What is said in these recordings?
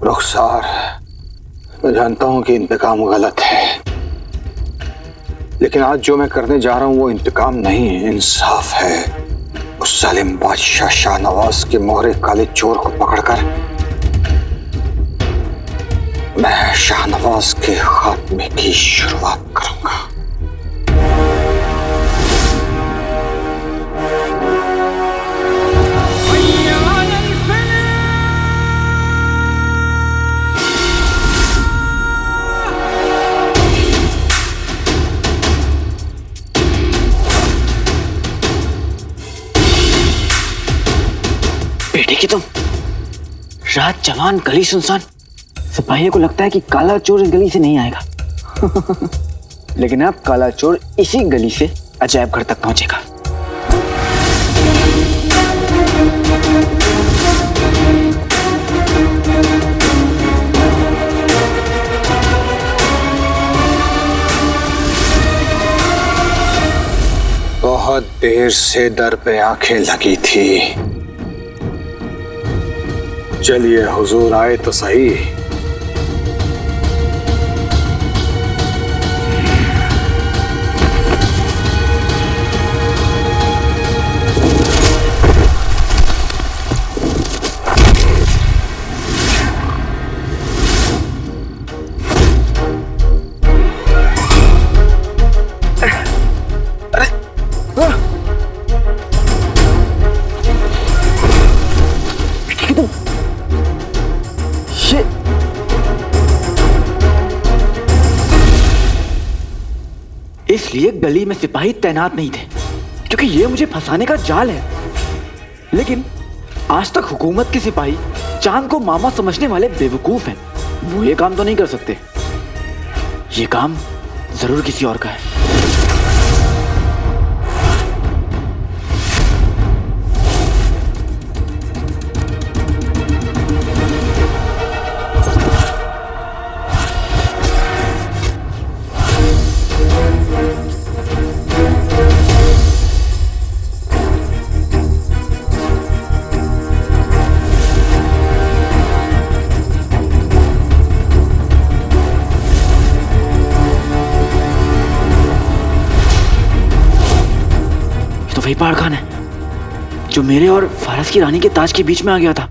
रुखसार, मैं जानता हूं कि इंतकाम गलत है, लेकिन आज जो मैं करने जा रहा हूं वो इंतकाम नहीं है, इंसाफ है। उस जालिम बादशाह शाहनवाज के मोहरे काले चोर को पकड़कर मैं शाहनवाज के खात्मे की शुरुआत करूंगा। बेटे की तुम, रात जवान गली सुनसान, सिपाहियों को लगता है कि काला चोर इस गली से नहीं आएगा। लेकिन अब काला चोर इसी गली से अजायब घर तक पहुंचेगा। बहुत देर से दर पे आंखें लगी थी। चलिए हुजूर आए तो सही। इसलिए गली में सिपाही तैनात नहीं थे क्योंकि ये मुझे फंसाने का जाल है। लेकिन आज तक हुकूमत के सिपाही चांद को मामा समझने वाले बेवकूफ हैं। वो ये काम तो नहीं कर सकते। ये काम जरूर किसी और का है। वही पहाड़ खान है जो मेरे और फारस की रानी के ताज के बीच में आ गया था।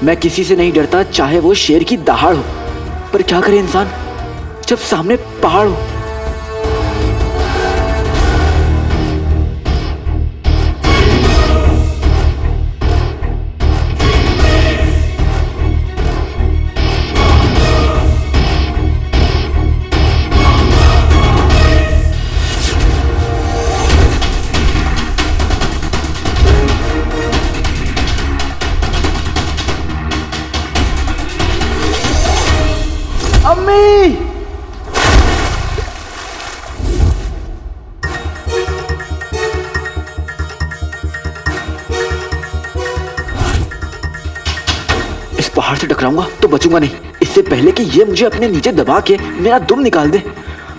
मैं किसी से नहीं डरता, चाहे वो शेर की दहाड़ हो, पर क्या करे इंसान जब सामने पहाड़ हो। अम्मी! इस पहाड़ से टकराऊंगा तो बचूंगा नहीं, इससे पहले कि ये मुझे अपने नीचे दबा के मेरा दुम निकाल दे।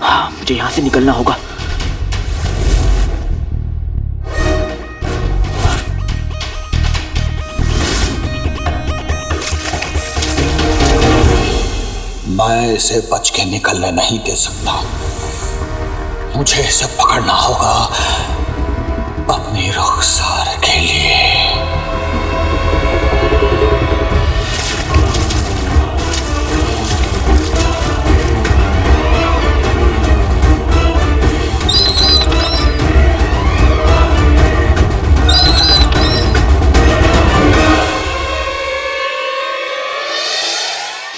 हाँ, मुझे यहां से निकलना होगा। मैं इसे बच के निकलने नहीं दे सकता। मुझे इसे पकड़ना होगा अपनी रुखसार के लिए।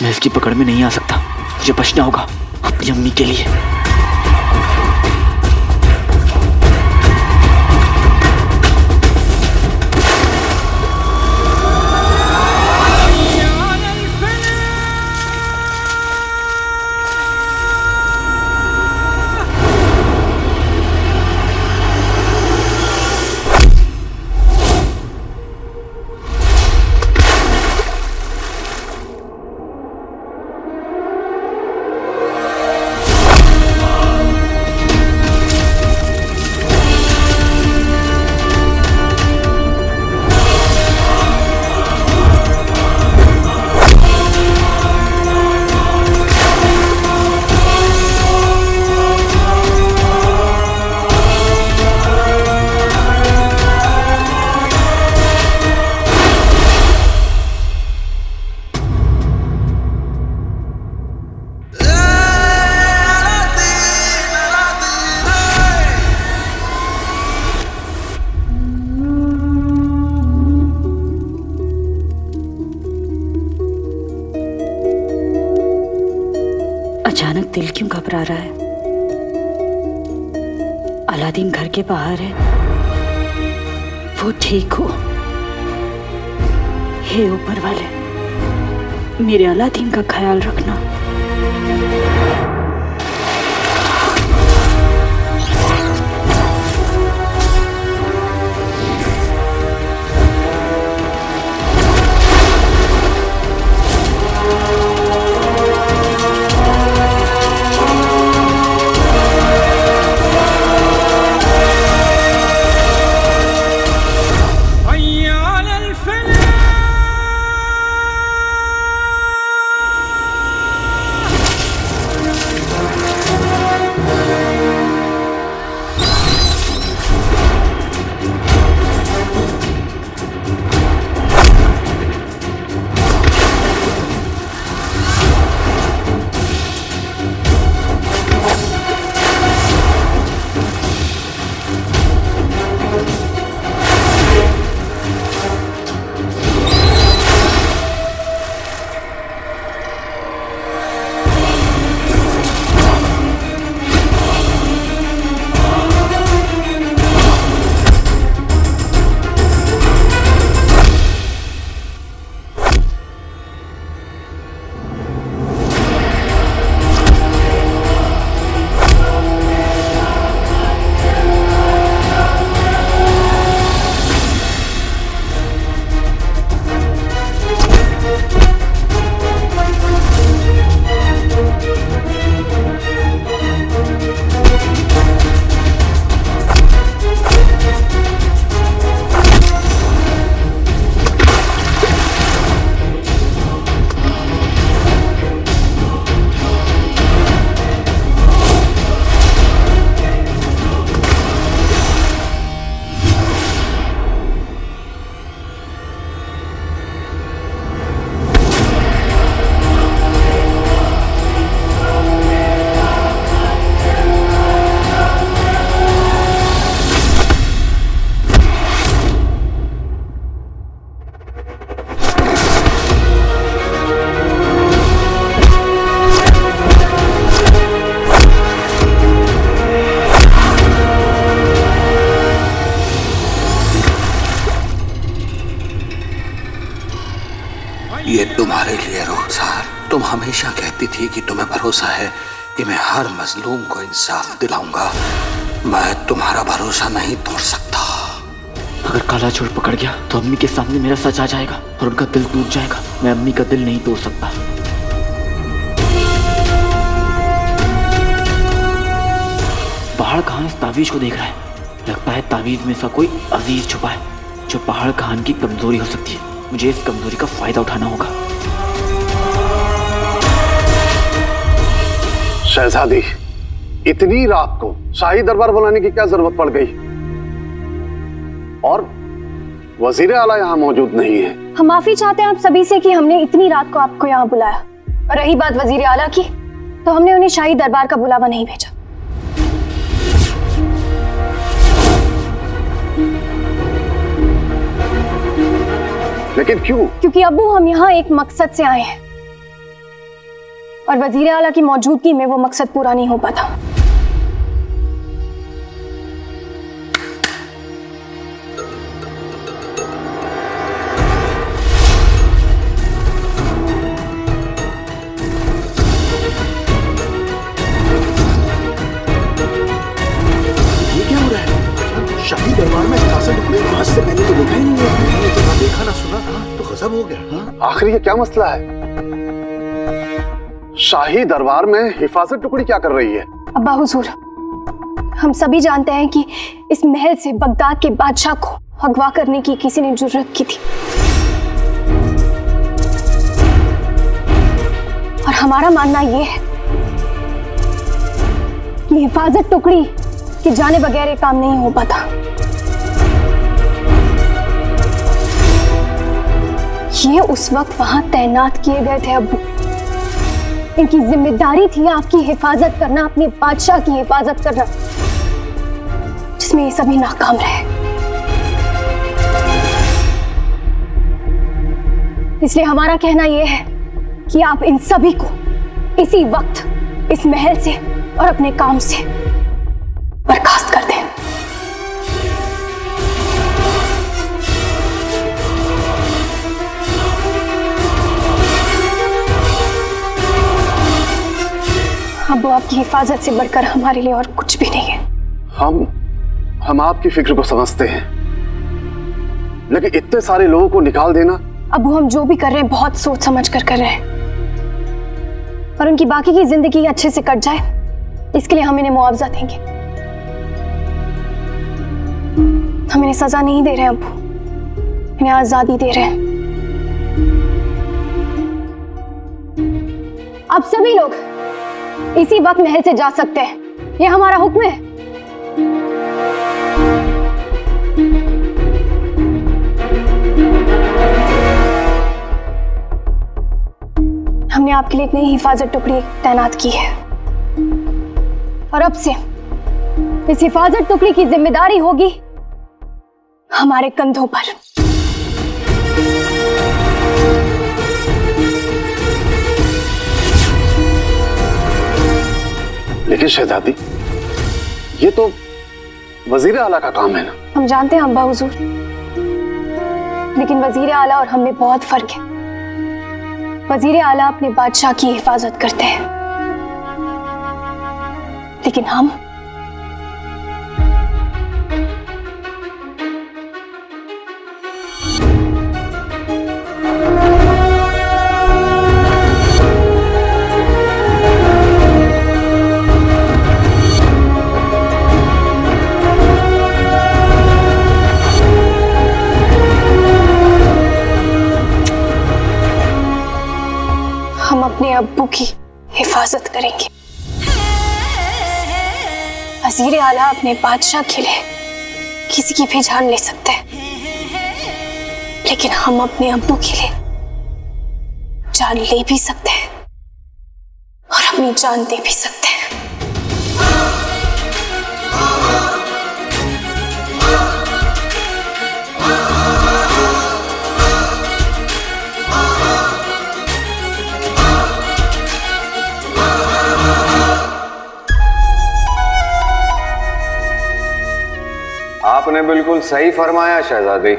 मैं इसकी पकड़ में नहीं आ सकता। मुझे बचना होगा अपनी अम्मी के लिए। अचानक दिल क्यों घबरा रहा है? अलादीन घर के बाहर है, वो ठीक हो। हे ऊपर वाले, मेरे अलादीन का ख्याल रखना। ये तुम्हारे लिए रुखसार, तुम हमेशा कहती थी कि तुम्हें भरोसा है कि मैं हर मजलूम को इंसाफ दिलाऊंगा। मैं तुम्हारा भरोसा नहीं तोड़ सकता। अगर काला चोर पकड़ गया तो अम्मी के सामने मेरा सच आ जाएगा और उनका दिल टूट जाएगा। मैं अम्मी का दिल नहीं तोड़ सकता। पहाड़ खान इस तावीज को देख रहा है। लगता है तावीज में सा कोई अजीज छुपा है जो पहाड़ खान की कमजोरी हो सकती है। मुझे इस कमजोरी का फायदा उठाना होगा। शहजादी, इतनी रात को शाही दरबार बुलाने की क्या जरूरत पड़ गई? और वजीर आला यहाँ मौजूद नहीं है। हम माफी चाहते हैं आप सभी से कि हमने इतनी रात को आपको यहाँ बुलाया। और रही बात वजीर आला की, तो हमने उन्हें शाही दरबार का बुलावा नहीं भेजा। लेकिन क्यों? क्योंकि अब्बू हम यहाँ एक मकसद से आए हैं और वजीर आला की मौजूदगी में वो मकसद पूरा नहीं हो पाता। ये क्या हो रहा है? शाही दरबार में खासा टुकड़े आज से मैंने तो देखा ही नहीं है। मैंने तो ना देखा ना सुना, तो गजब हो गया। आखिर ये क्या मसला है? शाही दरबार में हिफाजत टुकड़ी क्या कर रही है? अब्बा हुजूर, हम सभी जानते हैं कि इस महल से बगदाद के बादशाह को अगवा करने की किसी ने जुर्रत की थी और हमारा मानना यह है कि हिफाजत टुकड़ी के जाने बगैर ये काम नहीं हो पाता। ये उस वक्त वहां तैनात किए गए थे अब्बू। इनकी जिम्मेदारी थी आपकी हिफाजत करना, अपने बादशाह की हिफाजत करना, जिसमें ये सभी नाकाम रहे। इसलिए हमारा कहना यह है कि आप इन सभी को इसी वक्त इस महल से और अपने काम से बर्खास्त कर दें। अब्बू, आपकी हिफाजत से बढ़कर हमारे लिए और कुछ भी नहीं है। हम आपकी फिक्र को समझते हैं, लेकिन इतने सारे लोगों को निकाल देना। अब्बू, हम जो भी कर रहे हैं बहुत सोच समझ कर रहे हैं, और उनकी बाकी की जिंदगी अच्छे से कट जाए इसके लिए हम इन्हें मुआवजा देंगे। हम इन्हें सजा नहीं दे रहे हैं अब्बू, इन्हें आजादी दे रहे हैं। अब सभी लोग इसी वक्त महल से जा सकते हैं, यह हमारा हुक्म है। हमने आपके लिए एक नई हिफाजत टुकड़ी तैनात की है, और अब से इस हिफाजत टुकड़ी की जिम्मेदारी होगी हमारे कंधों पर। लेकिन शहजादी, ये तो वजीर आला का काम है ना। हम जानते हैं अब्बा हुजूर, लेकिन वजीर आला और हम में बहुत फर्क है। वजीर आला अपने बादशाह की हिफाजत करते हैं, लेकिन हम अपने अब्बू की हिफाजत करेंगे। वजीर आला अपने बादशाह के लिए किसी की भी जान ले सकते हैं, लेकिन हम अपने अब्बू के लिए जान ले भी सकते हैं और अपनी जान दे भी सकते हैं। आपने बिल्कुल सही फरमाया शहजादी।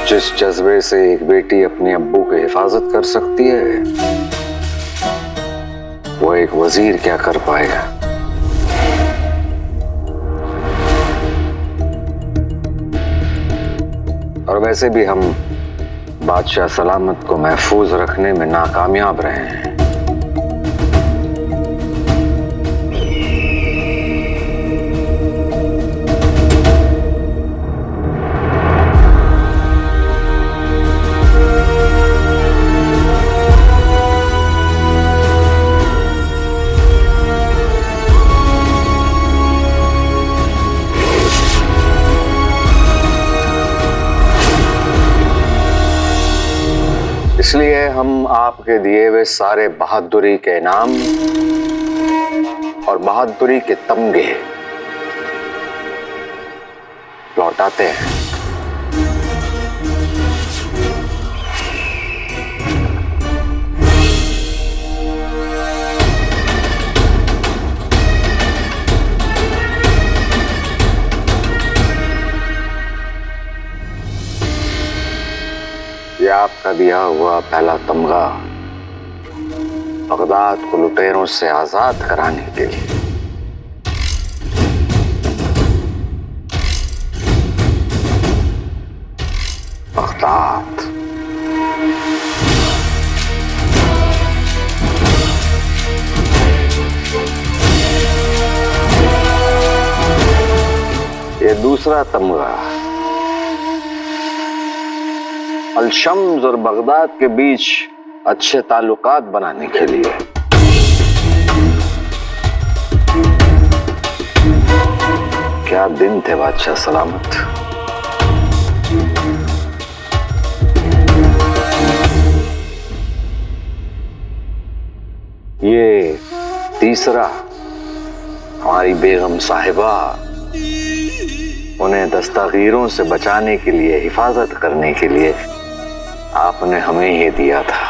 जिस जज्बे से एक बेटी अपने अब्बू की हिफाजत कर सकती है, वो एक वजीर क्या कर पाएगा। और वैसे भी हम बादशाह सलामत को महफूज रखने में नाकामयाब रहे हैं। इसलिए हम आपके दिए हुए सारे बहादुरी के इनाम और बहादुरी के तमगे लौटाते हैं। ये आपका दिया हुआ पहला तमगा बगदाद को लुटेरों से आजाद कराने के लिए। बगदाद ये दूसरा तमगा अल-शम्स और बगदाद के बीच अच्छे ताल्लुकात बनाने के लिए। क्या दिन थे बादशाह सलामत। ये तीसरा हमारी बेगम साहिबा, उन्हें दस्तगीरों से बचाने के लिए, हिफाजत करने के लिए आपने हमें ये दिया था।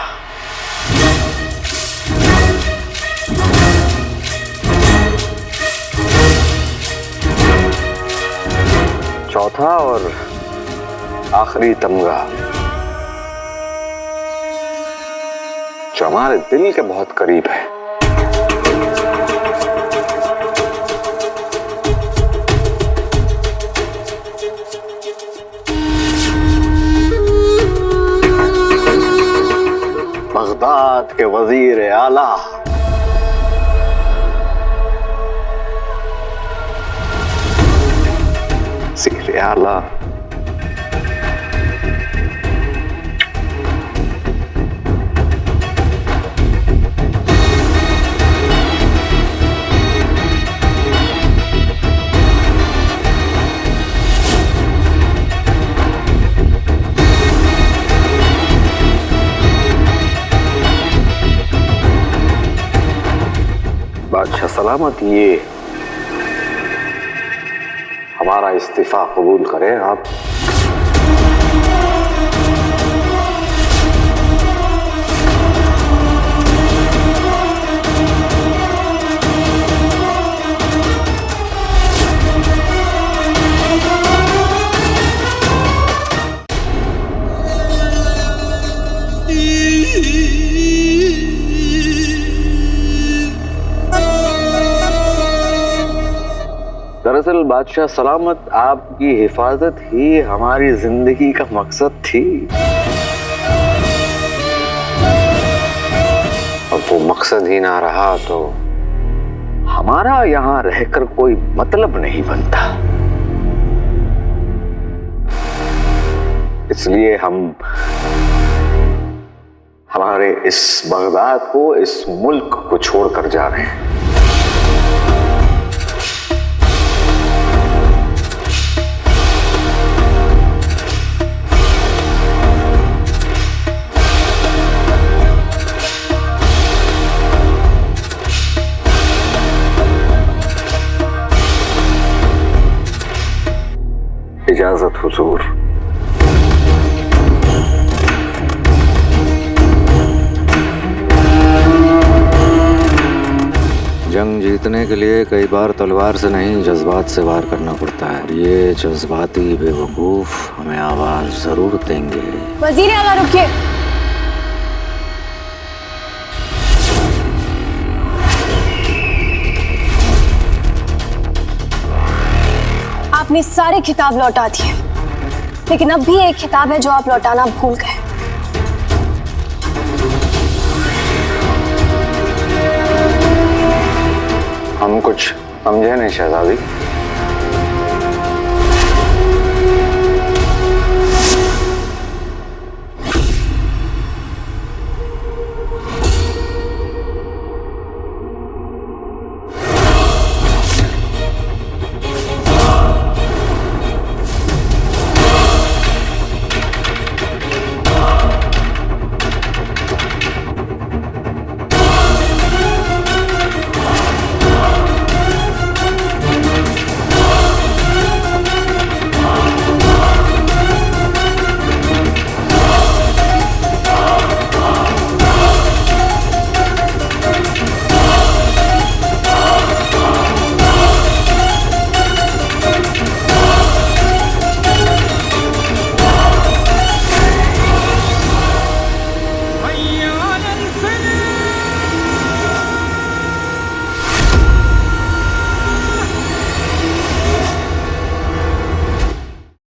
चौथा और आखिरी तमगा जो हमारे दिल के बहुत करीब है। बगदाद के वजीर आला वजीर आला बादशाह सलामत, ये हमारा इस्तीफा कबूल करें आप। दरअसल बादशाह सलामत, आपकी हिफाजत ही हमारी जिंदगी का मकसद थी। अब वो मकसद ही ना रहा तो हमारा यहां रहकर कोई मतलब नहीं बनता। इसलिए हम हमारे इस बगदाद को, इस मुल्क को छोड़कर जा रहे हैं। इजाजत हुजूर। जंग जीतने के लिए कई बार तलवार से नहीं, जज्बात से वार करना पड़ता है। ये जज्बाती बेवकूफ हमें आवाज जरूर देंगे। वजीर आला रुकिए। आपने सारे खिताब लौटा दिए, लेकिन अब भी एक खिताब है जो आप लौटाना भूल गए। हम कुछ समझे नहीं शहजादी।